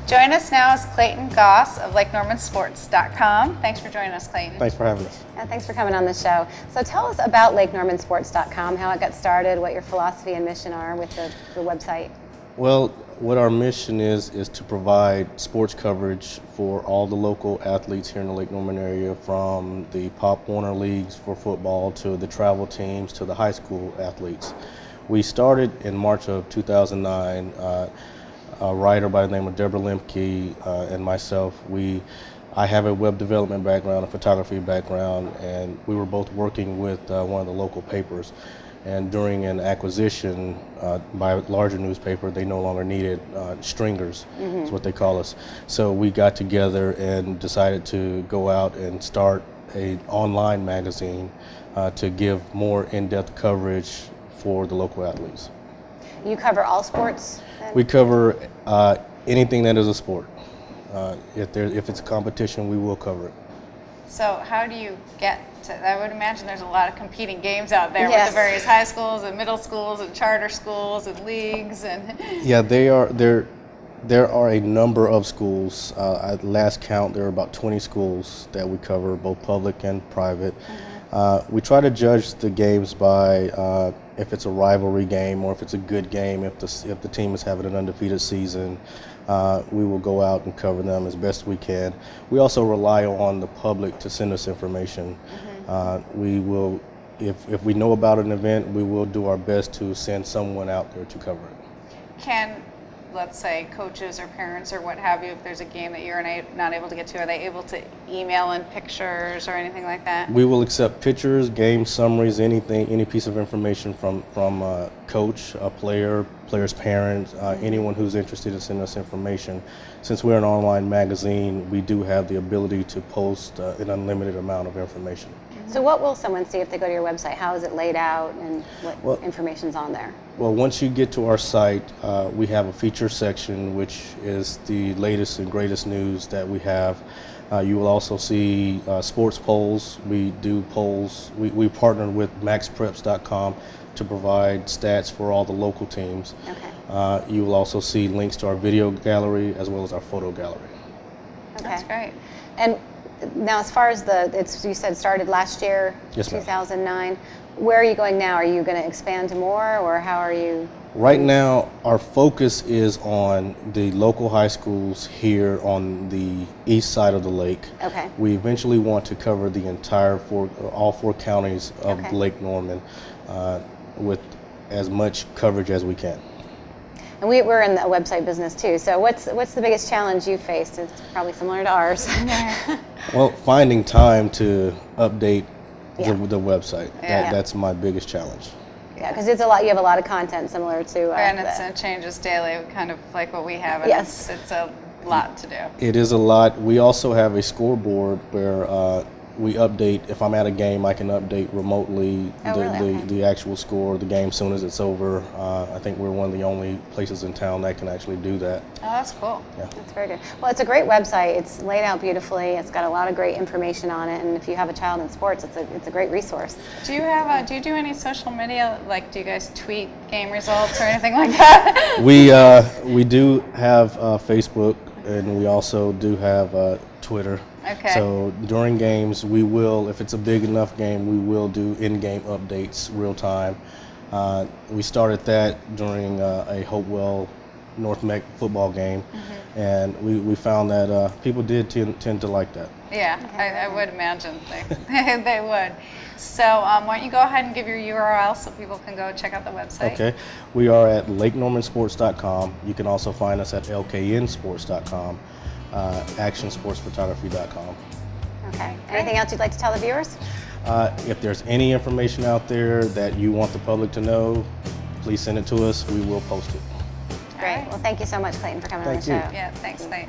Join us now is Clayton Goss of LakeNormanSports.com. Thanks for joining us, Clayton. Thanks for having us. Yeah, thanks for coming on the show. So tell us about LakeNormanSports.com, how it got started, what your philosophy and mission are with the website. Well, what our mission is to provide sports coverage for all the local athletes here in the Lake Norman area, from the Pop Warner leagues for football to the travel teams to the high school athletes. We started in March of 2009. A writer by the name of Deborah Lemke and myself, I have a web development background, a photography background, and we were both working with one of the local papers. And during an acquisition by a larger newspaper, they no longer needed stringers, is what they call us. So we got together and decided to go out and start an online magazine to give more in-depth coverage for the local athletes. You cover all sports then? We cover anything that is a sport. If it's a competition, we will cover it. So how do you get to, I would imagine there's a lot of competing games out there Yes. with the various high schools and middle schools and charter schools and leagues and Yeah, there are a number of schools. At last count, there are about 20 schools that we cover, both public and private. We try to judge the games by if it's a rivalry game or if it's a good game. If the team is having an undefeated season, we will go out and cover them as best we can. We also rely on the public to send us information. We will, if we know about an event, we will do our best to send someone out there to cover it. can, let's say, coaches or parents or what have you, if there's a game that you're not able to get to, are they able to email in pictures or anything like that? We will accept pictures, game summaries, anything, any piece of information from a coach, a player, player's parent, anyone who's interested in sending us information. Since we're an online magazine, we do have the ability to post an unlimited amount of information. So what will someone see if they go to your website? How is it laid out and what information's on there? Well, once you get to our site, we have a feature section, which is the latest and greatest news that we have. You will also see sports polls. We do polls. We partner with maxpreps.com to provide stats for all the local teams. Okay. You will also see links to our video gallery as well as our photo gallery. Okay. That's great. And now, as far as you said started last year, Yes, ma'am. 2009. Where are you going now? Are you going to expand to more, or how are you? Right now, our focus is on the local high schools here on the east side of the lake. Okay. We eventually want to cover the entire all four counties of Okay. Lake Norman with as much coverage as we can. And we're in the website business too. So what's the biggest challenge you faced? It's probably similar to ours. Well, finding time to update Yeah. the website. Yeah. That's my biggest challenge. Yeah, because it's a lot. You have a lot of content similar to. And it changes daily, kind of like what we have. And Yes. It's a lot to do. It is a lot. We also have a scoreboard where we update. If I'm at a game, I can update remotely the actual score, the game, soon as it's over. I think we're one of the only places in town that can actually do that. Oh, that's cool. Yeah. That's very good. Well, it's a great website. It's laid out beautifully. It's got a lot of great information on it. And if you have a child in sports, it's a great resource. Do you do any social media? Like, do you guys tweet game results or anything like that? We do have Facebook, and we also do have Twitter. Okay. So during games, we will, if it's a big enough game, we will do in-game updates real time. We started that during a Hopewell North Meck football game, and we found that people did tend to like that. Yeah, I would imagine they would. So why don't you go ahead and give your URL so people can go check out the website. Okay. We are at LakeNormanSports.com. You can also find us at LKNSports.com. actionsportsphotography.com. Okay. Anything else you'd like to tell the viewers? If there's any information out there that you want the public to know, please send it to us. We will post it. Great. Well, thank you so much, Clayton, for coming on the Thank you. show. Yeah, thanks, Clayton.